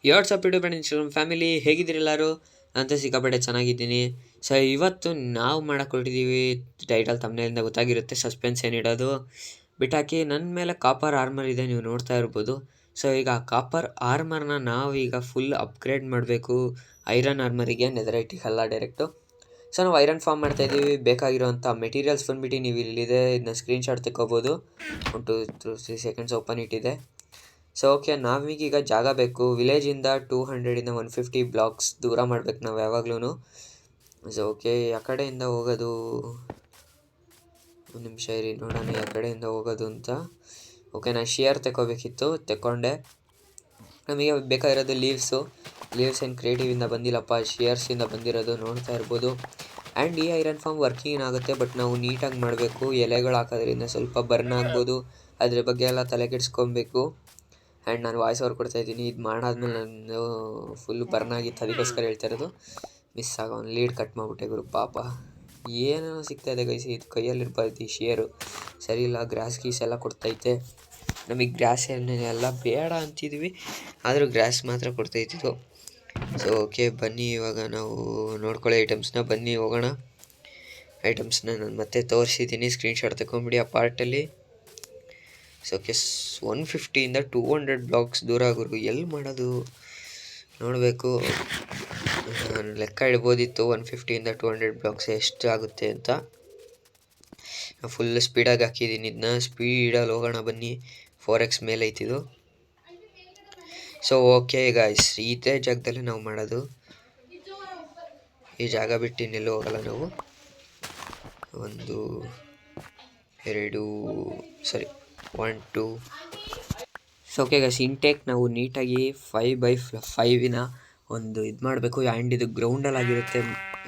WhatsApp YouTube and Instagram family ಹೇಗಿದ್ದೀರಿ ಎಲ್ಲರೂ ಅಂತ ಸಿಕ್ಕಾಪಟ್ಟೆ ಚೆನ್ನಾಗಿದ್ದೀನಿ. ಸೊ ಇವತ್ತು ನಾವು ಮಾಡಕ್ಕೆ ಹೊರಟಿದ್ದೀವಿ, ಟೈಟಲ್ ತಮ್ಮನೆಯಿಂದ ಗೊತ್ತಾಗಿರುತ್ತೆ, ಸಸ್ಪೆನ್ಸ್ ಏನಿಡೋದು ಬಿಟ್ಟಾಕಿ. ನನ್ನ ಮೇಲೆ ಕಾಪರ್ ಆರ್ಮರ್ ಇದೆ, ನೀವು ನೋಡ್ತಾ ಇರ್ಬೋದು. ಸೊ ಈಗ ಆ ಕಾಪರ್ ಆರ್ಮರ್ನ ನಾವು ಈಗ ಫುಲ್ ಅಪ್ಗ್ರೇಡ್ ಮಾಡಬೇಕು ಐರನ್ ಆರ್ಮರಿಗೆ, ನೆದರೈಟಿಗೆ ಅಲ್ಲ ಡೈರೆಕ್ಟು. ಸೊ ನಾವು ಐರನ್ ಫಾರ್ಮ್ ಮಾಡ್ತಾಯಿದ್ದೀವಿ. ಬೇಕಾಗಿರೋಂಥ ಮೆಟೀರಿಯಲ್ಸ್ ಬಂದುಬಿಟ್ಟು ನೀವು ಇಲ್ಲಿದೆ, ಇದನ್ನ ಸ್ಕ್ರೀನ್ಶಾಟ್ ತೆಕ್ಕೋಬೋದು. 1 2 3 ಸೆಕೆಂಡ್ಸ್ ಓಪನ್ ಇಟ್ಟಿದೆ. ಸೊ ಓಕೆ, ನಾವೀಗೀಗ ಜಾಗ ಬೇಕು. ವಿಲೇಜಿಂದ 200ಇಂದ 150 ಬ್ಲಾಕ್ಸ್ ದೂರ ಮಾಡ್ಬೇಕು ನಾವು ಯಾವಾಗ್ಲೂ. ಸೊ ಓಕೆ, ಆ ಕಡೆಯಿಂದ ಹೋಗೋದು, ಒಂದು ನಿಮಿಷ ಇರಿ ನೋಡೋಣ ಯಾವ ಕಡೆಯಿಂದ ಹೋಗೋದು ಅಂತ. ಓಕೆ, ನಾನು ಶಿಯರ್ ತೆಕ್ಕೋಬೇಕಿತ್ತು, ತೆಕ್ಕೊಂಡೆ. ನಮಗೆ ಬೇಕಾಗಿರೋದು ಲೀವ್ಸ್ ಏನು ಕ್ರಿಯೇಟಿವಿಂದ ಬಂದಿಲ್ಲಪ್ಪ, ಶಿಯರ್ಸಿಂದ ಬಂದಿರೋದು ನೋಡ್ತಾ ಇರ್ಬೋದು. ಆ್ಯಂಡ್ ಈ ಐರನ್ ಫಾರ್ಮ್ ವರ್ಕಿಂಗ್ ಆಗುತ್ತೆ, ಬಟ್ ನಾವು ನೀಟಾಗಿ ಮಾಡಬೇಕು. ಎಲೆಗಳು ಹಾಕೋದ್ರಿಂದ ಸ್ವಲ್ಪ ಬರ್ನ್ ಆಗ್ಬೋದು, ಅದ್ರ ಬಗ್ಗೆ ಎಲ್ಲ ತಲೆ ಕೆಡಿಸ್ಕೊಬೇಕು. ಆ್ಯಂಡ್ ನಾನು ವಾಯ್ಸ್ ಓವರ್ ಕೊಡ್ತಾಯಿದ್ದೀನಿ. ಇದು ಮಾಡಾದ್ಮೇಲೆ ನಾನು ಫುಲ್ ಬರ್ನ್ ಆಗಿತ್ತು, ಅದಕ್ಕೋಸ್ಕರ ಹೇಳ್ತಾ ಇರೋದು. ಮಿಸ್ ಆಗೋ ಒಂದು ಲೀಡ್ ಕಟ್ ಮಾಡಿಬಿಟ್ಟೆ ಗುರು, ಪಾಪ. ಏನೋ ಸಿಗ್ತಾಯಿದೆ ಗೈಸ್, ಇದು ಕೈಯಲ್ಲಿರ್ಬಾರ್ದು ಈ ಶಿಯರು, ಸರಿ ಇಲ್ಲ. ಗ್ರಾಸ್ ಗೀಸ್ ಎಲ್ಲ ಕೊಡ್ತೈತೆ ನಮಗೆ. ಗ್ರಾಸ್ ಎಲ್ಲ ಬೇಡ ಅಂತಿದ್ವಿ, ಆದರೂ ಗ್ರಾಸ್ ಮಾತ್ರ ಕೊಡ್ತಾಯಿತ್ತು. ಸೊ ಓಕೆ, ಬನ್ನಿ ಇವಾಗ ನಾವು ನೋಡ್ಕೊಳ್ಳೋ ಐಟಮ್ಸ್ನ, ಬನ್ನಿ ಹೋಗೋಣ. ಐಟಮ್ಸ್ನ ನಾನು ಮತ್ತೆ ತೋರಿಸಿದ್ದೀನಿ, ಸ್ಕ್ರೀನ್ಶಾಟ್ ತಗೊಂಬಿಡಿ ಆ ಪಾರ್ಟಲ್ಲಿ. ಸೊ ಓಕೆ, 150ಇಂದ 200 ಬ್ಲಾಕ್ಸ್ ದೂರ ಆಗೋರು ಎಲ್ಲಿ ಮಾಡೋದು ನೋಡಬೇಕು. ಲೆಕ್ಕ ಇಡ್ಬೋದಿತ್ತು 150ಇಂದ 200 ಬ್ಲಾಕ್ಸ್ ಎಷ್ಟು ಆಗುತ್ತೆ ಅಂತ. ಫುಲ್ ಸ್ಪೀಡಾಗಿ ಹಾಕಿದ್ದೀನಿ, ಇದನ್ನ ಸ್ಪೀಡಲ್ಲಿ ಹೋಗೋಣ ಬನ್ನಿ. 4x ಮೇಲೆ ಐತಿದು. ಸೊ ಓಕೆ ಗಾಯ್ಸ್, ಇದೇ ಜಾಗದಲ್ಲೇ ನಾವು ಮಾಡೋದು. ಈ ಜಾಗ ಬಿಟ್ಟು ಇನ್ನೆಲ್ಲೂ ಹೋಗಲ್ಲ ನಾವು. 1 2 ಸರಿ 1 2. ಸೊ ಓಕೆ ಗೈಸ್, ಇಂಟೇಕ್ ನಾವು ನೀಟಾಗಿ 5x5 ಒಂದು ಇದು ಮಾಡಬೇಕು. ಆ್ಯಂಡ್ ಇದು ಗ್ರೌಂಡಲ್ಲಿ ಆಗಿರುತ್ತೆ.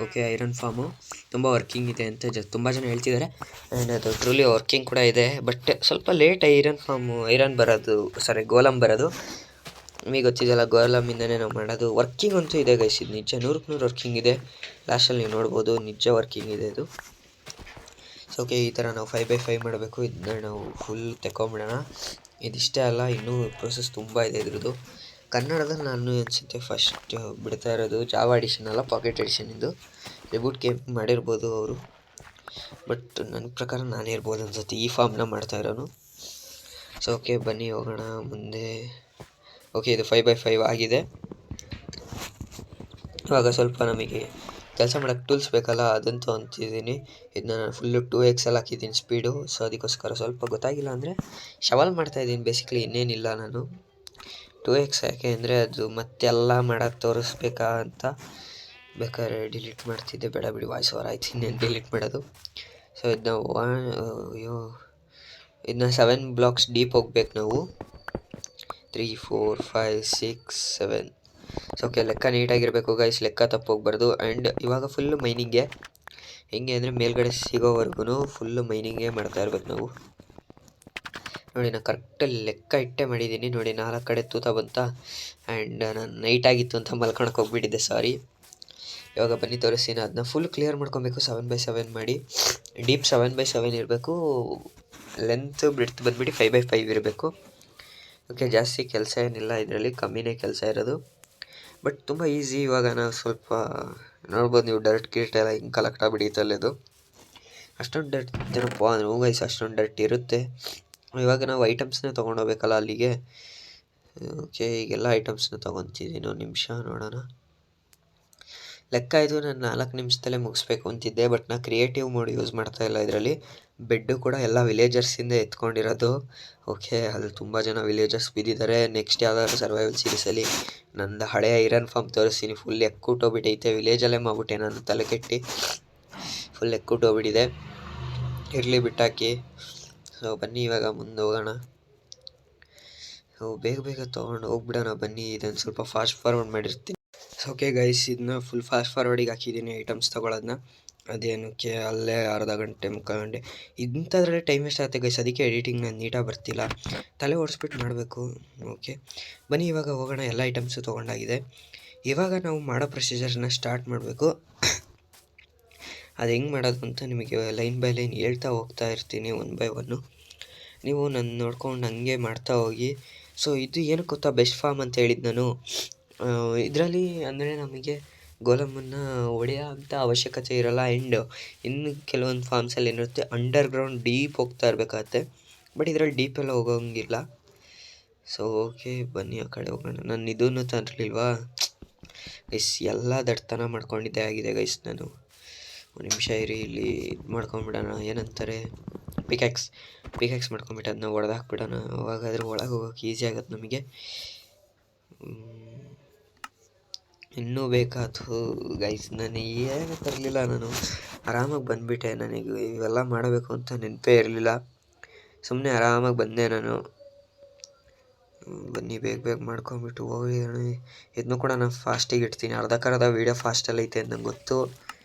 ಓಕೆ, ಐರನ್ ಫಾರ್ಮು ತುಂಬ ವರ್ಕಿಂಗ್ ಇದೆ ಅಂತ ತುಂಬ ಜನ ಹೇಳ್ತಿದ್ದಾರೆ. ಆ್ಯಂಡ್ ಅದು ಟ್ರೂಲಿ ವರ್ಕಿಂಗ್ ಕೂಡ ಇದೆ, ಬಟ್ ಸ್ವಲ್ಪ ಲೇಟ್ ಐರನ್ ಬರೋದು, ಗೋಲಮ್ ಬರೋದು. ನಿಮಗೆ ಗೊತ್ತಿದೆಯಲ್ಲ, ಗೋಲಮಿಂದನೇ ನಾವು ಮಾಡೋದು. ವರ್ಕಿಂಗ್ ಅಂತೂ ಇದೆ ಗೈಸ್, ಇದು ನಿಜ 100% ವರ್ಕಿಂಗ್ ಇದೆ. ಲಾಸ್ಟಲ್ಲಿ ನೀವು ನೋಡ್ಬೋದು, ನಿಜ ವರ್ಕಿಂಗ್ ಇದೆ ಇದು. ಸೊ ಓಕೆ, ಈ ಥರ ನಾವು 5x5 ಮಾಡಬೇಕು. ಇದನ್ನ ನಾವು ಫುಲ್ ತೆಕ್ಕೊಂಬಿಡೋಣ. ಇದಿಷ್ಟೇ ಅಲ್ಲ, ಇನ್ನೂ ಪ್ರೊಸೆಸ್ ತುಂಬ ಇದೆ ಇದ್ರದ್ದು. ಕನ್ನಡದಲ್ಲಿ ನಾನು ಅನಿಸುತ್ತೆ ಫಸ್ಟ್ ಬಿಡ್ತಾ ಇರೋದು. ಜಾವಾ ಎಡಿಷನ್ ಅಲ್ಲ, ಪಾಕೆಟ್ ಎಡಿಷನ್. ಇದು ರಿಬೂಟ್ ಗೇಮ್ ಮಾಡಿರ್ಬೋದು ಅವರು, ಬಟ್ ನನ್ನ ಪ್ರಕಾರ ನಾನೇ ಇರ್ಬೋದು ಅನ್ಸುತ್ತೆ ಈ ಫಾರ್ಮ್ನ ಮಾಡ್ತಾ ಇರೋನು. ಸೊ ಓಕೆ, ಬನ್ನಿ ಹೋಗೋಣ ಮುಂದೆ. ಓಕೆ, ಇದು 5x5 ಆಗಿದೆ. ಇವಾಗ ಸ್ವಲ್ಪ ನಮಗೆ ಕೆಲಸ ಮಾಡೋಕ್ಕೆ ಟೂಲ್ಸ್ ಬೇಕಲ್ಲ, ಅದಂತೂ ಅಂತಿದ್ದೀನಿ. ಇದನ್ನ ನಾನು ಫುಲ್ಲು 2x ಅಲ್ಲಿ ಹಾಕಿದ್ದೀನಿ ಸ್ಪೀಡು. ಸೊ ಅದಕ್ಕೋಸ್ಕರ ಸ್ವಲ್ಪ ಗೊತ್ತಾಗಿಲ್ಲ ಅಂದರೆ ಶವಲ್ ಮಾಡ್ತಾಯಿದ್ದೀನಿ ಬೇಸಿಕ್ಲಿ, ಇನ್ನೇನಿಲ್ಲ. ನಾನು 2x ಯಾಕೆ ಅಂದರೆ ಅದು ಮತ್ತೆಲ್ಲ ಮಾಡೋದು ತೋರಿಸ್ಬೇಕಾ ಅಂತ. ಬೇಕಾದ್ರೆ ಡಿಲೀಟ್ ಮಾಡ್ತಿದ್ದೆ, ಬೇಡ ಬಿಡಿ, ವಾಯ್ಸ್ ಓವರ್ ಆಯ್ತು, ಇನ್ನೇನು ಡಿಲೀಟ್ ಮಾಡೋದು. ಸೊ ಇದನ್ನ 7 ಬ್ಲಾಕ್ಸ್ ಡೀಪ್ ಹೋಗ್ಬೇಕು ನಾವು. 3 4 5 6 7. ಸೊ ಓಕೆ, ಲೆಕ್ಕ ನೀಟಾಗಿರಬೇಕು ಗೈಸ್, ಲೆಕ್ಕ ತಪ್ಪು ಹೋಗ್ಬಾರ್ದು. ಆ್ಯಂಡ್ ಇವಾಗ ಫುಲ್ಲು ಮೈನಿಂಗೆ, ಹೆಂಗೆ ಅಂದರೆ ಮೇಲ್ಗಡೆ ಸಿಗೋವರೆಗೂ ಫುಲ್ಲು ಮೈನಿಂಗೇ ಮಾಡ್ತಾ ಇರ್ಬೇಕು ನಾವು. ನೋಡಿ, ನಾನು ಕರೆಕ್ಟಲ್ಲಿ ಲೆಕ್ಕ ಇಟ್ಟೇ ಮಾಡಿದ್ದೀನಿ. ನೋಡಿ, 4 ಕಡೆ ತೂತ ಬಂತ. ಆ್ಯಂಡ್ ನಾನು ನೈಟ್ ಆಗಿತ್ತು ಅಂತ ಮಲ್ಕೊಳಕ್ಕೆ ಹೋಗ್ಬಿಟ್ಟಿದ್ದೆ, ಸಾರಿ. ಇವಾಗ ಬನ್ನಿ ತೋರಿಸ್ತೀನಿ. ಅದನ್ನ ಫುಲ್ ಕ್ಲಿಯರ್ ಮಾಡ್ಕೊಬೇಕು. 7x7 ಮಾಡಿ, ಡೀಪ್ 7x7 ಇರಬೇಕು. ಲೆಂತ್ ಬಿಡ್ತ್ ಬಂದುಬಿಟ್ಟು 5x5 ಇರಬೇಕು. ಓಕೆ, ಜಾಸ್ತಿ ಕೆಲಸ ಏನಿಲ್ಲ ಇದರಲ್ಲಿ, ಕಮ್ಮಿನೇ ಕೆಲಸ ಇರೋದು, ಬಟ್ ತುಂಬ ಈಸಿ. ಇವಾಗ ನಾವು ಸ್ವಲ್ಪ ನೋಡ್ಬೋದು ನೀವು, ಡರ್ಟ್ ಗಿರ್ಟ್ ಎಲ್ಲ ಹಿಂಗೆ ಕಲೆಕ್ಟ್ ಆಗಿಬಿಡಿತ್ತಲ್ಲದು. ಅಷ್ಟೊಂದು ಡರ್ಟ್ ಏನಪ್ಪ ಅಂದರೆ ಗೈಸ್, ಅಷ್ಟೊಂದು ಡರ್ಟ್ ಇರುತ್ತೆ. ಇವಾಗ ನಾವು ಐಟಮ್ಸ್ನ ತೊಗೊಂಡೋಗ್ಬೇಕಲ್ಲ ಅಲ್ಲಿಗೆ. ಓಕೆ, ಈಗೆಲ್ಲ ಐಟಮ್ಸ್ನ ತೊಗೊತಿದ್ದೀನಿ. ಒಂದು ನಿಮಿಷ ನೋಡೋಣ. ಲೆಕ್ಕ ಇದು ನಾನು 4 ನಿಮಿಷದಲ್ಲೇ ಮುಗಿಸ್ಬೇಕು ಅಂತಿದ್ದೆ, ಬಟ್ ನಾನು ಕ್ರಿಯೇಟಿವ್ ಮೋಡ್ ಯೂಸ್ ಮಾಡ್ತಾಯಿಲ್ಲ ಇದರಲ್ಲಿ. ಬೆಡ್ಡು ಕೂಡ ಎಲ್ಲ ವಿಲೇಜರ್ಸಿಂದ ಎತ್ಕೊಂಡಿರೋದು. ಓಕೆ, ಅಲ್ಲಿ ತುಂಬ ಜನ ವಿಲೇಜರ್ಸ್ ಬಿದ್ದಿದ್ದಾರೆ. ನೆಕ್ಸ್ಟ್ ಯಾವ್ದಾದ್ರು ಸರ್ವೈವಲ್ ಸೀರೀಸಲ್ಲಿ ನಂದು ಹಳೆ ಐರನ್ ಫಾರ್ಮ್ ತೋರಿಸ್ತೀನಿ. ಫುಲ್ ಎಕ್ಕುಟ್ಟೋಗ್ಬಿಟ್ಟೈತೆ, ವಿಲೇಜಲ್ಲೇ ಮಾಡ್ಬಿಟ್ಟೆ ನಾನು, ತಲೆ ಕೆಟ್ಟು ಫುಲ್ ಎಕ್ಕುಟ್ಟೋಗ್ಬಿಟ್ಟಿದೆ. ಇರಲಿ, ಬಿಟ್ಟಾಕಿ. ಸೊ ಬನ್ನಿ ಇವಾಗ ಮುಂದೆ ಹೋಗೋಣ. ಸೊ ಬೇಗ ಬೇಗ ತೊಗೊಂಡು ಹೋಗ್ಬಿಡೋಣ ಬನ್ನಿ. ಇದನ್ನು ಸ್ವಲ್ಪ ಫಾಸ್ಟ್ ಫಾರ್ವರ್ಡ್ ಮಾಡಿರ್ತೀನಿ. ಸೊ ಓಕೆ ಗೈಸ್, ಇದನ್ನ ಫುಲ್ ಫಾಸ್ಟ್ ಫಾರ್ವರ್ಡಿಗೆ ಹಾಕಿದ್ದೀನಿ ಐಟಮ್ಸ್ ತೊಗೊಳೋದನ್ನ. ಅದೇನಕ್ಕೆ ಅಲ್ಲೇ ಅರ್ಧ ಗಂಟೆ ಮುಕ್ಕಾಲು ಗಂಟೆ ಇಂಥದ್ರಲ್ಲೇ ಟೈಮ್ ವೇಸ್ಟ್ ಆಗುತ್ತೆ ಗೈಸ್. ಅದಕ್ಕೆ ಎಡಿಟಿಂಗ್ ನಾನು ನೀಟಾಗಿ ಬರ್ತಿಲ್ಲ, ತಲೆ ಓಡಿಸ್ಬಿಟ್ಟು ಮಾಡಬೇಕು. ಓಕೆ ಬನ್ನಿ ಇವಾಗ ಹೋಗೋಣ. ಎಲ್ಲ ಐಟಮ್ಸು ತೊಗೊಂಡಾಗಿದೆ. ಇವಾಗ ನಾವು ಮಾಡೋ ಪ್ರೊಸೀಜರ್ನ ಸ್ಟಾರ್ಟ್ ಮಾಡಬೇಕು. ಅದು ಹೆಂಗೆ ಮಾಡೋದು ಅಂತ ನಿಮಗೆ ಲೈನ್ ಬೈ ಲೈನ್ ಹೇಳ್ತಾ ಹೋಗ್ತಾ ಇರ್ತೀನಿ, 1 by 1. ನೀವು ನನ್ನ ನೋಡ್ಕೊಂಡು ಹಂಗೆ ಮಾಡ್ತಾ ಹೋಗಿ. ಸೊ ಇದು ಏನಕ್ಕೆ ಗೊತ್ತಾ ಬೆಸ್ಟ್ ಫಾರ್ಮ್ ಅಂತ ಹೇಳಿದ್ದು ನಾನು. ಇದರಲ್ಲಿ ಅಂದರೆ ನಮಗೆ ಗೋಲಮನ್ನು ಹೊಡೆಯೋ ಅಂಥ ಅವಶ್ಯಕತೆ ಇರೋಲ್ಲ. ಆ್ಯಂಡ್ ಇನ್ನು ಕೆಲವೊಂದು ಫಾರ್ಮ್ಸಲ್ಲಿ ಏನಿರುತ್ತೆ ಅಂಡರ್ಗ್ರೌಂಡ್ ಡೀಪ್ ಹೋಗ್ತಾ ಇರಬೇಕಾಗತ್ತೆ. ಬಟ್ ಇದರಲ್ಲಿ ಡೀಪೆಲ್ಲ ಹೋಗೋಂಗಿಲ್ಲ. ಸೊ ಓಕೆ, ಬನ್ನಿ ಆ ಕಡೆ ಹೋಗೋಣ. ನಾನು ಇದನ್ನು ತರಲಿಲ್ವಾ ಗೈಸ್, ಎಲ್ಲ ದಡ್ತನ ಮಾಡ್ಕೊಂಡಿದ್ದೇ ಆಗಿದೆ ಗೈಸ್. ನಾನು ಒಂದು ನಿಮಿಷ ಇರಿ, ಇಲ್ಲಿ ಇದು ಮಾಡ್ಕೊಂಬಿಡೋಣ, ಏನಂತಾರೆ ಪಿಕ್ಯಾಕ್ಸ್ ಮಾಡ್ಕೊಂಬಿಟ್ಟು ಅದನ್ನ ಹೊಡೆದಾಕ್ಬಿಡೋಣ. ಅವಾಗಾದ್ರೆ ಒಳಗೆ ಹೋಗೋಕೆ ಈಸಿ ಆಗುತ್ತೆ ನಮಗೆ. ಇನ್ನೂ ಬೇಕಾಯ್ತು ಗೈಸ್, ನಾನು ಏನು ತರಲಿಲ್ಲ. ನಾನು ಆರಾಮಾಗಿ ಬಂದುಬಿಟ್ಟೆ. ನನಗೆ ಇವೆಲ್ಲ ಮಾಡಬೇಕು ಅಂತ ನೆನಪೇ ಇರಲಿಲ್ಲ. ಸುಮ್ಮನೆ ಆರಾಮಾಗಿ ಬಂದೆ ನಾನು. ಬನ್ನಿ ಬೇಗ ಮಾಡ್ಕೊಂಬಿಟ್ಟು ಹೋಗಿ. ಇದನ್ನು ಕೂಡ ನಾನು ಫಾಸ್ಟಿಗೆ ಇಡ್ತೀನಿ. ಅರ್ಧಕ್ಕರ್ಧ ವೀಡಿಯೋ ಫಾಸ್ಟಲ್ಲಿ ಐತೆ ಅಂತ ನಂಗೆ ಗೊತ್ತು.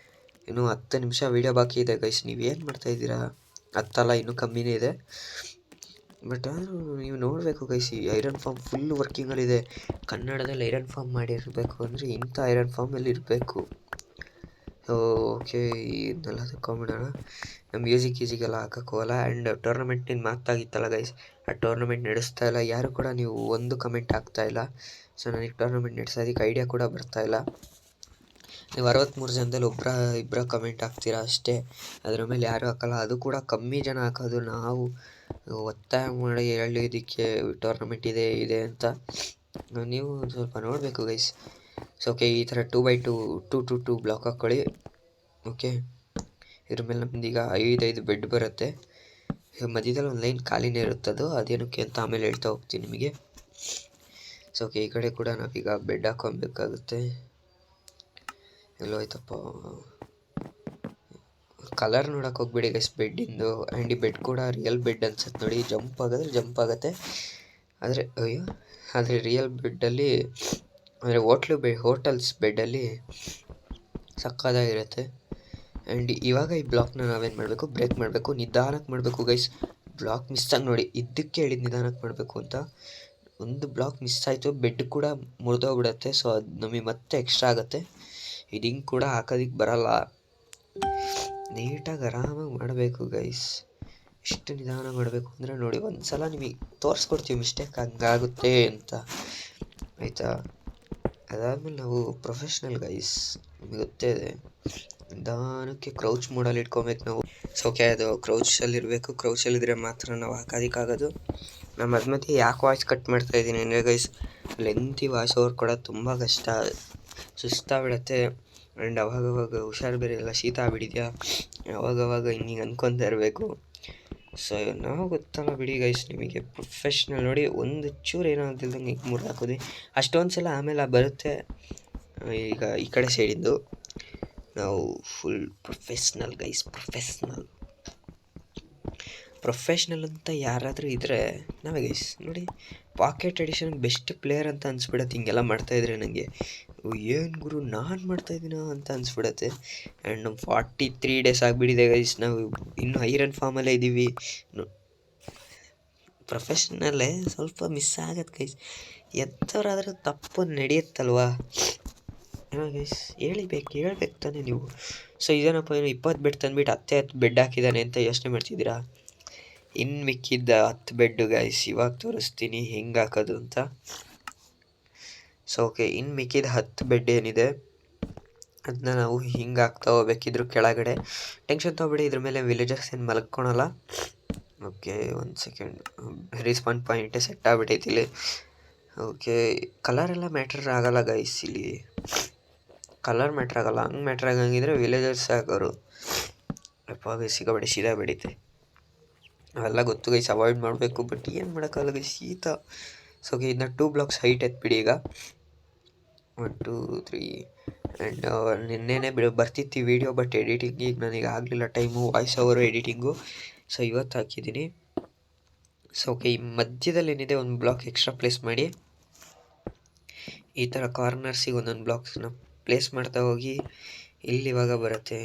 ಇನ್ನೂ 10 ನಿಮಿಷ ವೀಡಿಯೋ ಬಾಕಿ ಇದೆ ಗೈಸ್. ನೀವೇನು ಮಾಡ್ತಾಯಿದ್ದೀರಾ? 10 ಅಲ್ಲ, ಇನ್ನೂ ಕಮ್ಮಿನೇ ಇದೆ. ಬಟ್ ಆದರೂ ನೀವು ನೋಡಬೇಕು ಗೈಸ್, ಈ ಐರನ್ ಫಾರ್ಮ್ ಫುಲ್ ವರ್ಕಿಂಗಲ್ಲಿದೆ. ಕನ್ನಡದಲ್ಲಿ ಐರನ್ ಫಾರ್ಮ್ ಮಾಡಿರಬೇಕು ಅಂದರೆ ಇಂಥ ಐರನ್ ಫಾರ್ಮಲ್ಲಿ ಇರಬೇಕು. ಸೊ ಓಕೆ, ಇದನ್ನೆಲ್ಲ ತಗೊಂಬಿಡೋಣ. ನಮ್ಮ ಮ್ಯೂಸಿಗೆಲ್ಲ ಹಾಕೋಕ್ಕೋಗಲ್ಲ. ಆ್ಯಂಡ್ ಟೂರ್ನಮೆಂಟಿನ ಮಾತಾಗಿತ್ತಲ್ಲ ಗೈಸ್, ಆ ಟೂರ್ನಮೆಂಟ್ ನಡೆಸ್ತಾ ಇಲ್ಲ. ಯಾರು ಕೂಡ ನೀವು ಒಂದು ಕಮೆಂಟ್ ಆಗ್ತಾಯಿಲ್ಲ. ಸೊ ನನಗೆ ಟೂರ್ನಮೆಂಟ್ ನಡೆಸೋದಕ್ಕೆ ಐಡಿಯಾ ಕೂಡ ಬರ್ತಾಯಿಲ್ಲ. ನೀವು 63 ಜನದಲ್ಲಿ ಇಬ್ಬರ ಕಮೆಂಟ್ ಹಾಕ್ತೀರಾ ಅಷ್ಟೇ. ಅದರ ಮೇಲೆ ಯಾರು ಹಾಕಲ್ಲ. ಅದು ಕೂಡ ಕಮ್ಮಿ ಜನ ಹಾಕೋದು. ನಾವು ಒತ್ತಾಯ ಮಾಡಿ ಹೇಳೋದಕ್ಕೆ ಟೂರ್ನಮೆಂಟ್ ಇದೆ ಅಂತ. ನೀವು ಸ್ವಲ್ಪ ನೋಡಬೇಕು ಗೈಸ್. ಸೊ ಓಕೆ, ಈ ಥರ 2x2 ಬ್ಲಾಕ್ ಹಾಕ್ಕೊಳ್ಳಿ. ಓಕೆ, ಇದ್ರ ಮೇಲೆ ನಮ್ದೀಗ 5 ಬೆಡ್ ಬರುತ್ತೆ. ಮಧ್ಯದಲ್ಲಿ ಒಂದು ಲೈನ್ ಖಾಲಿನೇ ಇರುತ್ತದು, ಅದೇನಕ್ಕೆ ಅಂತ ಆಮೇಲೆ ಹೇಳ್ತಾ ಹೋಗ್ತೀನಿ ನಿಮಗೆ. ಸೊ ಓಕೆ, ಈ ಕಡೆ ಕೂಡ ನಾವೀಗ ಬೆಡ್ ಹಾಕೊಬೇಕಾಗುತ್ತೆ. ಎಲ್ಲೋ ಆಯ್ತಪ್ಪ, ಕಲರ್ ನೋಡೋಕೆ ಹೋಗ್ಬೇಡಿ ಗೈಸ್ ಬೆಡ್ಡಿಂದು. ಆ್ಯಂಡ್ ಈ ಬೆಡ್ ಕೂಡ ರಿಯಲ್ ಬೆಡ್ ಅನ್ಸುತ್ತೆ ನೋಡಿ. ಜಂಪ್ ಆಗುತ್ತೆ. ಆದರೆ ರಿಯಲ್ ಬೆಡ್ಡಲ್ಲಿ, ಅಂದರೆ ಹೋಟೆಲ್ಸ್ ಬೆಡ್ಡಲ್ಲಿ ಸಕ್ಕತ್ತಾಗಿರುತ್ತೆ. ಆ್ಯಂಡ್ ಇವಾಗ ಈ ಬ್ಲಾಕ್ನ ನಾವೇನು ಮಾಡಬೇಕು, ಬ್ರೇಕ್ ಮಾಡಬೇಕು. ನಿಧಾನಕ್ಕೆ ಮಾಡಬೇಕು ಗೈಸ್. ಬ್ಲಾಕ್ ಮಿಸ್ ಆಗಿ ನೋಡಿ, ಇದಕ್ಕೆ ಹೇಳಿದ್ದು ನಿಧಾನಕ್ಕೆ ಮಾಡಬೇಕು ಅಂತ. ಒಂದು ಬ್ಲಾಕ್ ಮಿಸ್ ಆಯಿತು, ಬೆಡ್ ಕೂಡ ಮುರಿದೋಗ್ಬಿಡುತ್ತೆ. ಸೊ ಅದು ನಮಗೆ ಮತ್ತೆ ಎಕ್ಸ್ಟ್ರಾ ಆಗುತ್ತೆ. ಇದು ಹಿಂಗೆ ಕೂಡ ಹಾಕೋದಕ್ಕೆ ಬರಲ್ಲ. ನೀಟಾಗಿ ಆರಾಮಾಗಿ ಮಾಡಬೇಕು ಗೈಸ್. ಎಷ್ಟು ನಿಧಾನ ಮಾಡಬೇಕು ಅಂದರೆ ನೋಡಿ, ಒಂದು ಸಲ ನಿಮಗೆ ತೋರಿಸ್ಕೊಡ್ತೀವಿ ಮಿಸ್ಟೇಕ್ ಹಂಗಾಗುತ್ತೆ ಅಂತ, ಆಯಿತಾ? ಅದಾದಮೇಲೆ ನಾವು ಪ್ರೊಫೆಷ್ನಲ್ ಗೈಸ್, ನಿಮಗೆ ಗೊತ್ತೇ ಇದೆ. ನಿಧಾನಕ್ಕೆ ಕ್ರೌಚ್ ಮೋಡಲ್ಲಿ ಇಟ್ಕೊಬೇಕು ನಾವು. ಸೊ ಓಕೆ, ಅದು ಕ್ರೌಚಲ್ಲಿರಬೇಕು. ಕ್ರೌಚಲ್ಲಿದ್ದರೆ ಮಾತ್ರ ನಾವು ಹಾಕೋದಕ್ಕಾಗೋದು. ನಾನು ಮಧ್ಯೆ ಯಾಕೆ ವಾಯ್ಸ್ ಕಟ್ ಮಾಡ್ತಾಯಿದ್ದೀನಿ ಅಂದರೆ ಗೈಸ್, ಲೆಂತಿ ವಾಯ್ಸ್ ಓವರ್ ಕೊಡೋದು ತುಂಬ ಕಷ್ಟ, ಸುಸ್ತಾಗ್ಬಿಡತ್ತೆ. ಆ್ಯಂಡ್ ಅವಾಗವಾಗ ಹುಷಾರು ಬೇರೆ ಎಲ್ಲ, ಶೀತ ಆಗ್ಬಿಟ್ಟಿದ್ಯಾ, ಅವಾಗವಾಗ ಹಿಂಗೆ ಅನ್ಕೊತಾ ಇರಬೇಕು. ಸೊ ನಾವು ಗೊತ್ತಲ್ಲ ಬಿಡಿ ಗೈಸ್ ನಿಮಗೆ. ಪ್ರೊಫೆಷ್ನಲ್ ನೋಡಿ, ಒಂದು ಚೂರು ಏನಾಗ್ತಿಲ್ದಂಗೆ ಹಿಂಗೆ ಮುರಿದು ಹಾಕೋದು ಅಷ್ಟೊಂದು ಸಲ. ಆಮೇಲೆ ಬರುತ್ತೆ ಈಗ ಈ ಕಡೆ ಸೈಡಿಂದು. ನಾವು ಫುಲ್ ಪ್ರೊಫೆಷ್ನಲ್ ಗೈಸ್. ಪ್ರೊಫೆಷ್ನಲ್ ಅಂತ ಯಾರಾದರೂ ಇದ್ದರೆ ನಾವೇ ಗೈಸ್. ನೋಡಿ, ಪಾಕೆಟ್ ಎಡಿಷನ್ ಬೆಸ್ಟ್ ಪ್ಲೇಯರ್ ಅಂತ ಅನಿಸ್ಬಿಡತ್ತೆ ಹಿಂಗೆಲ್ಲ ಮಾಡ್ತಾಯಿದ್ರೆ. ನನಗೆ ಏನು ಗುರು ನಾನು ಮಾಡ್ತಾಯಿದ್ದೀನ ಅಂತ ಅನಿಸ್ಬಿಡತ್ತೆ. ಆ್ಯಂಡ್ ನಮ್ಮ 43 ಡೇಸ್ ಆಗಿಬಿಟ್ಟಿದೆ ಗೈಸ್. ನಾವು ಇನ್ನೂ ಐರನ್ ಫಾರ್ಮಲ್ಲೇ ಇದ್ದೀವಿ. ಪ್ರೊಫೆಷ್ನಲ್ಲೇ ಸ್ವಲ್ಪ ಮಿಸ್ ಆಗತ್ತೆ ಗೈಸ್. ಎಂಥವ್ರಾದ್ರೂ ತಪ್ಪು ನಡೆಯುತ್ತಲ್ವಾ ಗೈಸ್? ಹೇಳ್ಬೇಕು ತಾನೇ ನೀವು. ಸೊ ಇದೇನಪ್ಪ, ಏನು 20 ಬೆಡ್ ತಂದುಬಿಟ್ಟು 10 ಬೆಡ್ ಹಾಕಿದ್ದಾನೆ ಅಂತ ಯೋಚನೆ ಮಾಡ್ತಿದ್ದೀರಾ? ಇನ್ನು ಮಿಕ್ಕಿದ್ದ 10 ಬೆಡ್ಡು ಗೈಸ್ ಇವಾಗ ತೋರಿಸ್ತೀನಿ ಹೆಂಗೆ ಹಾಕೋದು ಅಂತ. ಸೊ ಓಕೆ, ಇನ್ನು ಮಿಕ್ಕಿದ 10 ಬೆಡ್ ಏನಿದೆ ಅದನ್ನ ನಾವು ಹಿಂಗೆ ಹಾಕ್ತಾ ಹೋಗ್ಬೇಕಿದ್ರು ಕೆಳಗಡೆ. ಟೆನ್ಷನ್ ತೊಗೊಬೇಡಿ, ಇದ್ರ ಮೇಲೆ ವಿಲೇಜರ್ಸ್ ಏನು ಮಲ್ಕೊಳಲ್ಲ. Okay, 1 second. ರಿಸ್ಪಾನ್ ಪಾಯಿಂಟೇ ಸೆಟ್ ಆಗ್ಬಿಟ್ಟೈತಿ ಇಲ್ಲಿ. ಓಕೆ, ಕಲರೆಲ್ಲ ಮ್ಯಾಟ್ರ್ ಆಗೋಲ್ಲ ಗೈಸ್. ಇಲ್ಲಿ ಕಲರ್ ಮ್ಯಾಟ್ರ್ ಆಗೋಲ್ಲ. ಹಂಗೆ ಮ್ಯಾಟ್ರ್ ಆಗಂಗಿದ್ರೆ ವಿಲೇಜರ್ಸ್ ಹಾಕೋರು. ಅಪ್ಪ ಸಿಗಬೇಡಿ, ಶೀತ ಬೆಳೀತೆ. ಅವೆಲ್ಲ ಗೊತ್ತು ಗೈಸ್, ಅವಾಯ್ಡ್ ಮಾಡಬೇಕು. ಬಟ್ ಏನು ಮಾಡೋಕ್ಕಾಗಲ್ಲ ಗೈಸ್, ಶೀತ. ಸೊ ಓಕೆ, ಇದನ್ನ 2 ಬ್ಲಾಕ್ಸ್ ಹೈಟ್ ಎತ್ಬಿಡಿ ಈಗ. 1 2 3. ಆ್ಯಂಡ್ ನಿನ್ನೆನೇ ಬರ್ತಿತ್ತು ವೀಡಿಯೋ, ಬಟ್ ಎಡಿಟಿಂಗಿಗೆ ನನಗೆ ಆಗಲಿಲ್ಲ time, voice over editing. So ಇವತ್ತು ಹಾಕಿದ್ದೀನಿ. ಸೊ ಓಕೆ, ಈ ಮಧ್ಯದಲ್ಲಿ ಏನಿದೆ ಒಂದು ಬ್ಲಾಕ್ ಎಕ್ಸ್ಟ್ರಾ ಪ್ಲೇಸ್ ಮಾಡಿ. ಈ ಥರ ಕಾರ್ನರ್ಸಿಗೆ ಒಂದೊಂದು ಬ್ಲಾಕ್ಸ್ನ ಪ್ಲೇಸ್ ಮಾಡ್ತಾ ಹೋಗಿ. ಇಲ್ಲಿ ಇವಾಗ ಬರುತ್ತೆ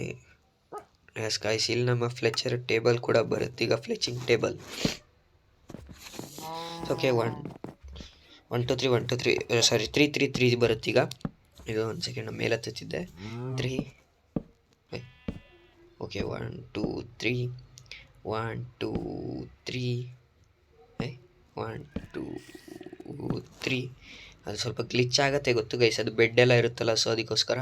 ಎಸ್ ಗೈಸ್, ಇಲ್ಲಿ ನಮ್ಮ ಫ್ಲೆಚರ್ ಟೇಬಲ್ ಕೂಡ ಬರುತ್ತೆ ಈಗ, ಫ್ಲೆಚಿಂಗ್ ಟೇಬಲ್. ಓಕೆ, 1 2 3 1 2 3 ಸಾರಿ 3 3 3 ಬರುತ್ತೆ ಈಗ. ಇದು 1 ಸೆಕೆಂಡ್ ಮೇಲೆ ಹತ್ತಿದ್ದೆ. 3 ಓಕೆ, 1 2 3 1 2 3 1 2 3 ಅದು ಸ್ವಲ್ಪ ಗ್ಲಿಚ್ ಆಗುತ್ತೆ ಗೊತ್ತು ಗೈಸ್, ಅದು ಬೆಡ್ ಎಲ್ಲ ಇರುತ್ತಲ್ಲ, ಸೊ ಅದಕ್ಕೋಸ್ಕರ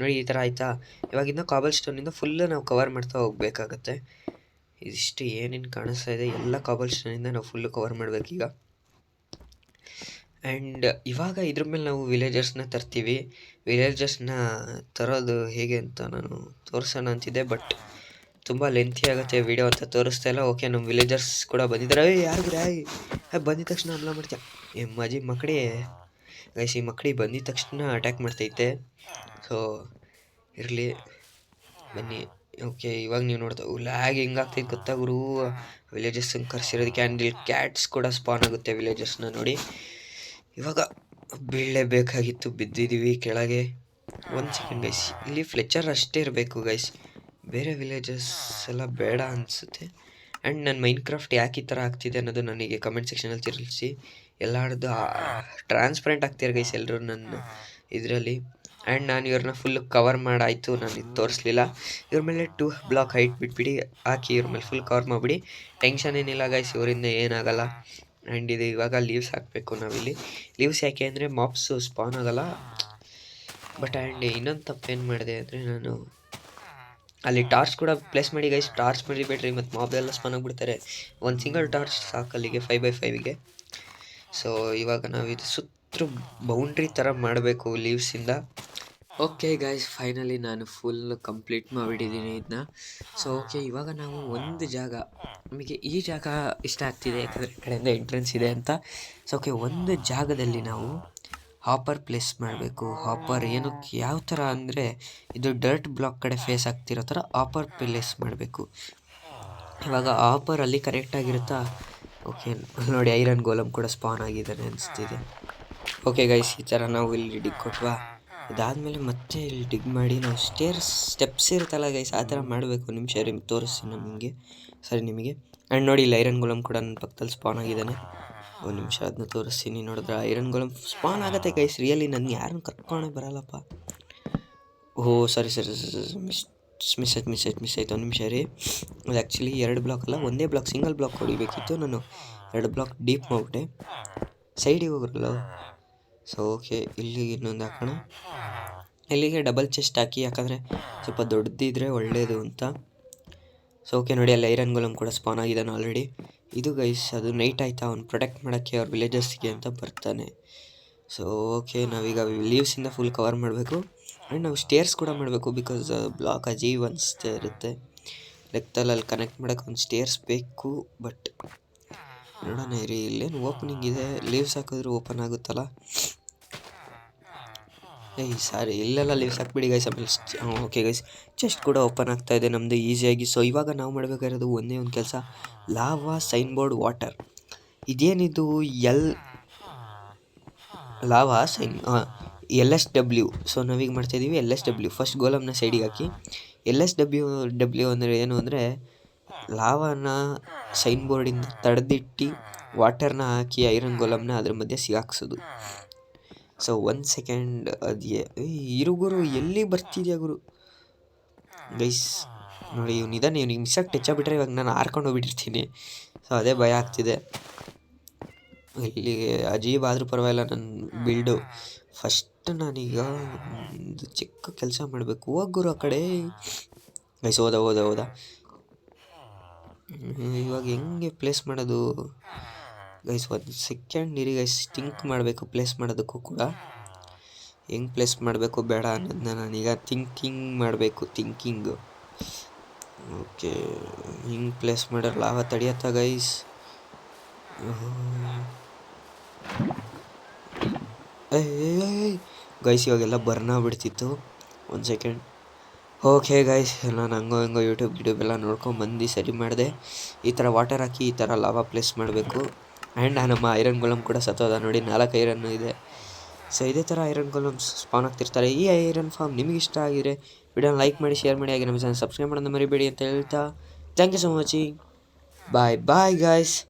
ನೋಡಿ ಈ ಥರ ಆಯಿತಾ. ಇವಾಗಿಂದ ಕಾಬಲ್ ಸ್ಟೋನಿಂದ ಫುಲ್ಲು ನಾವು ಕವರ್ ಮಾಡ್ತಾ ಹೋಗಬೇಕಾಗತ್ತೆ. ಇದಿಷ್ಟು ಏನೇನು ಕಾಣಿಸ್ತಾ ಇದೆ ಎಲ್ಲ ಕಾಬಲ್ ಸ್ಟೋನಿಂದ ನಾವು ಫುಲ್ಲು ಕವರ್ ಮಾಡಬೇಕೀಗ. ಆ್ಯಂಡ್ ಇವಾಗ ಇದ್ರ ಮೇಲೆ ನಾವು ವಿಲೇಜರ್ಸ್ನ ತರ್ತೀವಿ. ವಿಲೇಜರ್ಸ್ನ ತರೋದು ಹೇಗೆ ಅಂತ ನಾನು ತೋರಿಸೋಣ ಅಂತಿದ್ದೆ, ಬಟ್ ತುಂಬ ಲೆಂತಿ ಆಗುತ್ತೆ ವಿಡಿಯೋ ಅಂತ ತೋರಿಸ್ತಾ ಇಲ್ಲ. ಓಕೆ, ನಮ್ಮ ವಿಲೇಜರ್ಸ್ ಕೂಡ ಬಂದಿದ್ದಾರೆ. ಯಾರು ಬಂದಿದ ತಕ್ಷಣ ಹಮ್ಲ ಮಾಡ್ತೀಯ ಮಜಿ ಮಕ್ಕಳೇ ಗೈಸ್. ಈ ಮಕ್ಕಳಿ ಬಂದಿದ ತಕ್ಷಣ ಅಟ್ಯಾಕ್ ಮಾಡ್ತೈತೆ, ಸೊ ಇರಲಿ ಬನ್ನಿ. ಓಕೆ, ಇವಾಗ ನೀವು ನೋಡ್ತಾ ಲ್ಯಾಗ್ ಹೆಂಗಾಗ್ತೈತೆ ಗೊತ್ತಾಗ್ರು. ವಿಲೇಜರ್ಸನ್ನು ಕರ್ಸಿರೋದಕ್ಕೆ ಆ್ಯಂಡ್ ಕ್ಯಾಟ್ಸ್ ಕೂಡ ಸ್ಪಾನ್ ಆಗುತ್ತೆ ವಿಲೇಜರ್ಸ್ನ ನೋಡಿ. ಇವಾಗ ಬೀಳಲೇಬೇಕಾಗಿತ್ತು, ಬಿದ್ದಿದ್ದೀವಿ ಕೆಳಗೆ. 1 ಸೆಕೆಂಡ್ ಗೈಸ್, ಇಲ್ಲಿ ಫ್ಲೆಚರ್ ಅಷ್ಟೇ ಇರಬೇಕು ಗೈಸ್, ಬೇರೆ ವಿಲೇಜಸ್ ಎಲ್ಲ ಬೇಡ ಅನಿಸುತ್ತೆ. ಆ್ಯಂಡ್ ನನ್ನ ಮೈನ್ಕ್ರಾಫ್ಟ್ ಯಾಕೆ ಈ ಥರ ಆಗ್ತಿದೆ ಅನ್ನೋದು ನನಗೆ ಕಮೆಂಟ್ ಸೆಕ್ಷನಲ್ಲಿ ತಿಳಿಸಿ. ಎಲ್ಲರದ್ದು ಟ್ರಾನ್ಸ್ಪರೆಂಟ್ ಆಗ್ತಿದ್ದಾರೆ ಗೈಸ್ ಎಲ್ಲರೂ ನನ್ನ ಇದರಲ್ಲಿ. ಆ್ಯಂಡ್ ನಾನು ಇವ್ರನ್ನ ಫುಲ್ ಕವರ್ ಮಾಡಾಯಿತು, ನಾನು ಇದು ತೋರಿಸ್ಲಿಲ್ಲ. ಇವ್ರ ಮೇಲೆ 2 ಬ್ಲಾಕ್ ಹೈಟ್ ಬಿಟ್ಬಿಡಿ, ಹಾಕಿ ಇವ್ರ ಮೇಲೆ ಫುಲ್ ಕವರ್ ಮಾಡಿಬಿಡಿ. ಟೆನ್ಷನ್ ಏನಿಲ್ಲ ಗೈಸ್, ಇವರಿಂದ ಏನಾಗಲ್ಲ. ಆ್ಯಂಡ್ ಇದು ಇವಾಗ ಲೀವ್ಸ್ ಹಾಕಬೇಕು ನಾವಿಲ್ಲಿ. ಲೀವ್ಸ್ ಯಾಕೆ ಅಂದರೆ ಮಾಪ್ಸು ಸ್ಪಾನ್ ಆಗೋಲ್ಲ. ಬಟ್ ಆ್ಯಂಡ್ ಇನ್ನೊಂದು ತಪ್ಪೇನು ಮಾಡಿದೆ ಅಂದರೆ, ನಾನು ಅಲ್ಲಿ ಟಾರ್ಚ್ ಕೂಡ ಪ್ಲೇಸ್ ಮಾಡಿ ಗೈಸ್. ಟಾರ್ಚ್ ಮರಿಬೇಡ್ರಿ, ಮತ್ತು ಮಾಬ್ ಎಲ್ಲ ಸ್ಪಾನ್ ಆಗಿಬಿಡ್ತಾರೆ. ಒಂದು ಸಿಂಗಲ್ ಟಾರ್ಚ್ ಸಾಕು ಅಲ್ಲಿಗೆ 5x5ಗೆ. ಸೊ ಇವಾಗ ನಾವು ಇದು ಸುತ್ತಲೂ ಬೌಂಡ್ರಿ ಥರ ಮಾಡಬೇಕು ಲೀವ್ಸಿಂದ. ಓಕೆ ಗೈಸ್, ಫೈನಲಿ ನಾನು ಫುಲ್ ಕಂಪ್ಲೀಟ್ ಮಾಡಿಬಿಟ್ಟಿದ್ದೀನಿ ಇದನ್ನ. ಸೊ ಓಕೆ, ಇವಾಗ ನಾವು ಒಂದು ಜಾಗ, ನಮಗೆ ಈ ಜಾಗ ಇಷ್ಟ ಆಗ್ತಿದೆ ಯಾಕಂದರೆ ಈ ಕಡೆಯಿಂದ ಎಂಟ್ರೆನ್ಸ್ ಇದೆ ಅಂತ. ಸೊ ಓಕೆ, ಒಂದು ಜಾಗದಲ್ಲಿ ನಾವು ಹಾಪರ್ ಪ್ಲೇಸ್ ಮಾಡಬೇಕು. ಹಾಪರ್ ಏನಕ್ಕೆ ಯಾವ ಥರ ಅಂದರೆ, ಇದು ಡರ್ಟ್ ಬ್ಲಾಕ್ ಕಡೆ ಫೇಸ್ ಆಗ್ತಿರೋ ಥರ ಹಾಪರ್ ಪ್ಲೇಸ್ ಮಾಡಬೇಕು. ಇವಾಗ ಹಾಪರಲ್ಲಿ ಕರೆಕ್ಟಾಗಿರುತ್ತಾ? ಓಕೆ ನೋಡಿ, ಐರನ್ ಗೋಲಮ್ ಕೂಡ ಸ್ಪಾನ್ ಆಗಿದ್ದಾನೆ ಅನಿಸ್ತಿದೆ. ಓಕೆ ಗೈಸ್, ಈ ಥರ ನಾವು ಇಲ್ಲಿ ಡಿಗ್ ಕೊಟ್ವಾ. ಇದಾದಮೇಲೆ ಮತ್ತೆ ಇಲ್ಲಿ ಡಿಗ್ ಮಾಡಿ ನಾವು ಸ್ಟೆಪ್ಸ್ ಇರುತ್ತಲ್ಲ ಗೈಸ್, ಆ ಥರ ಮಾಡಬೇಕು. ನಿಮಿಷ ತೋರಿಸ್ತೀನಿ ನಮಗೆ, ಸರಿ ನಿಮಗೆ. ಆ್ಯಂಡ್ ನೋಡಿ, ಇಲ್ಲಿ ಐರನ್ ಗೋಲಮ್ ಕೂಡ ನನ್ನ ಪಕ್ಕದಲ್ಲಿ ಸ್ಪಾನ್ ಆಗಿದ್ದಾನೆ. ಒಂದು ನಿಮಿಷ ಅದನ್ನ ತೋರಿಸ್ತೀನಿ. ನೋಡಿದ್ರೆ ಐರನ್ ಗೋಲಮ್ ಸ್ಪಾನ್ ಆಗುತ್ತೆ ಗೈಸ್, ರಿಯಲಿ ನನಗೆ ಯಾರನ್ನು ಕರ್ಕೊಂಡೇ ಬರಲ್ಲಪ್ಪ. ಓಹೋ ಸರಿ ಮಿಸ್ ಆಯ್ತು. ಒಂದು ನಿಮಿಷ ರೀ, ಅದು ಆ್ಯಕ್ಚುಲಿ 2 ಬ್ಲಾಕ್ ಅಲ್ಲ, ಒಂದೇ ಬ್ಲಾಕ್, ಸಿಂಗಲ್ ಬ್ಲಾಕ್ ಹೊಡಿಬೇಕಿತ್ತು. ನಾನು 2 ಬ್ಲಾಕ್ ಡೀಪ್ ಮಾಡಿಬಿಟ್ಟೆ. ಸೈಡಿಗೆ ಹೋಗ್ರಲ್ಲ. ಸೊ ಓಕೆ, ಇಲ್ಲಿಗೆ ಇನ್ನೊಂದು ಹಾಕೋಣ. ಇಲ್ಲಿಗೆ ಡಬಲ್ ಚೆಸ್ಟ್ ಹಾಕಿ, ಯಾಕಂದರೆ ಸ್ವಲ್ಪ ದೊಡ್ಡದಿದ್ರೆ ಒಳ್ಳೆಯದು ಅಂತ. ಸೊ ಓಕೆ ನೋಡಿ, ಅಲ್ಲಿ ಐರನ್ ಗೋಲಮ್ ಕೂಡ ಸ್ಪಾನ್ ಆಗಿದ್ದಾನೆ ಆಲ್ರೆಡಿ. ಇದು ಗೈಸ್, ಅದು ನೈಟ್ ಆಯಿತಾ, ಅವ್ನು ಪ್ರೊಟೆಕ್ಟ್ ಮಾಡೋಕ್ಕೆ ಅವ್ರ ವಿಲೇಜರ್ಸ್ಗೆ ಅಂತ ಬರ್ತಾನೆ. ಸೊ ಓಕೆ, ನಾವೀಗ ಲೀವ್ಸಿಂದ ಫುಲ್ ಕವರ್ ಮಾಡಬೇಕು. ಆ್ಯಂಡ್ ನಾವು ಸ್ಟೇರ್ಸ್ ಕೂಡ ಮಾಡಬೇಕು, ಬಿಕಾಸ್ ಬ್ಲಾಕ್ ಅಜೀವ್ ಅನಿಸ್ತಾ ಇರುತ್ತೆ. ಲೆಕ್ಕದಲ್ಲಿ ಕನೆಕ್ಟ್ ಮಾಡೋಕ್ಕೆ ಒಂದು ಸ್ಟೇರ್ಸ್ ಬೇಕು. ಬಟ್ ನೋಡೋಣ ಇರಿ, ಇಲ್ಲೇನು ಓಪನಿಂಗ್ ಇದೆ, ಲೀವ್ಸ್ ಹಾಕಿದ್ರು ಓಪನ್ ಆಗುತ್ತಲ್ಲ. ಸಾರಿ, ಇಲ್ಲೆಲ್ಲ ಲೀವ್ಸ್ ಹಾಕ್ಬಿಡಿ ಗೈಸ್. ಆಮೇಲೆ ಓಕೆ ಗೈಸ್, ಚೆಸ್ಟ್ ಕೂಡ ಓಪನ್ ಆಗ್ತಾ ಇದೆ ನಮ್ಮದು ಈಸಿಯಾಗಿ. ಸೊ ಇವಾಗ ನಾವು ಮಾಡಬೇಕಾಗಿರೋದು ಒಂದೇ ಒಂದು ಕೆಲಸ, ಲಾವಾ ಸೈನ್ ಬೋರ್ಡ್ ವಾಟರ್. ಇದೇನಿದು ಲಾವಾ ಸೈನ್ LSW. ಸೊ ನಾವೀಗ ಮಾಡ್ತಾಯಿದ್ದೀವಿ LSW. ಫಸ್ಟ್ ಗೋಲಮ್ನ ಸೈಡಿಗೆ ಹಾಕಿ. LSW ಅಂದರೆ ಏನು ಅಂದರೆ, ಲಾವಾನ ಸೈನ್ ಬೋರ್ಡಿಂದ ತಡೆದಿಟ್ಟು ವಾಟರ್ನ ಹಾಕಿ ಐರನ್ ಗೋಲಮ್ನ ಅದ್ರ ಮಧ್ಯೆ ಸಿಗಾಕ್ಸೋದು. ಸೊ 1 ಸೆಕೆಂಡ್, ಇರುಗುರು ಎಲ್ಲಿ ಬರ್ತಿದ್ಯಾ ಗುರು ಗೈಸ್. ನೋಡಿ ಇವನಿದ್ದಾನೆ, ಇವನಿಗೆ ಮಿಸ್ಸಾಗಿ ಟಚ್ ಆಗಿಬಿಟ್ರೆ ಇವಾಗ ನಾನು ಹಾರ್ಕೊಂಡು ಹೋಗ್ಬಿಟ್ಟಿರ್ತೀನಿ. ಸೊ ಅದೇ ಭಯ ಆಗ್ತಿದೆ. ಇಲ್ಲಿಗೆ ಅಜೀಬ್ ಆದರೂ ಪರವಾಗಿಲ್ಲ ನನ್ನ ಬಿಲ್ಡು. ಫಸ್ಟ್ ನಾನೀಗ ಒಂದು ಚಿಕ್ಕ ಕೆಲಸ ಮಾಡಬೇಕು. ಹೋಗುರು ಆ ಕಡೆ ಗೈಸ್. ಹೋದ ಇವಾಗ ಹೆಂಗೆ ಪ್ಲೇಸ್ ಮಾಡೋದು ಗೈಸ್? 1 ಸೆಕೆಂಡ್ ಇರಿ ಗೈಸ್, ಥಿಂಕ್ ಮಾಡಬೇಕು ಪ್ಲೇಸ್ ಮಾಡೋದಕ್ಕೂ ಕೂಡ. ಹೆಂಗೆ ಪ್ಲೇಸ್ ಮಾಡಬೇಕು ಬೇಡ ಅನ್ನೋದನ್ನ ನಾನೀಗ ಥಿಂಕಿಂಗು. ಓಕೆ, ಹಿಂಗೆ ಪ್ಲೇಸ್ ಮಾಡೋರು ಲಾವ ತಡಿಯತ್ತ ಗೈಸ್? ಗೈಸ್ ಇವಾಗೆಲ್ಲ ಬರ್ನ್ ಆಗ್ಬಿಡ್ತಿತ್ತು. 1 ಸೆಕೆಂಡ್. ಓಕೆ ಗೈಸ್, ನಾನು ಹಂಗೋ ಯೂಟ್ಯೂಬ್ ಎಲ್ಲ ನೋಡ್ಕೊಂಬಂದು ಸರಿ ಮಾಡಿದೆ. ಈ ಥರ ವಾಟರ್ ಹಾಕಿ ಈ ಥರ ಲಾವಾ ಪ್ಲೇಸ್ ಮಾಡಬೇಕು. ಆ್ಯಂಡ್ ನಮ್ಮ ಐರನ್ ಗೋಲಮ್ ಕೂಡ ಸತ್ತೋದ ನೋಡಿ, 4 ಐರನ್ನು ಇದೆ. ಸೊ ಇದೇ ಥರ ಐರನ್ ಗೋಲಮ್ಸ್ ಸ್ಪಾನ್ ಆಗ್ತಿರ್ತಾರೆ. ಈ ಐರನ್ ಫಾರ್ಮ್ ನಿಮಗೆ ಇಷ್ಟ ಆಗಿದ್ರೆ ವಿಡಿಯೋನ ಲೈಕ್ ಮಾಡಿ, ಶೇರ್ ಮಾಡಿ, ಹಾಗೆ ನಮ್ಮ ಚಾನಲ್ ಸಬ್ಸ್ಕ್ರೈಬ್ ಮಾಡೋದು ಮರಿಬೇಡಿ ಅಂತ ಹೇಳ್ತಾ, thank you so much. Bye guys.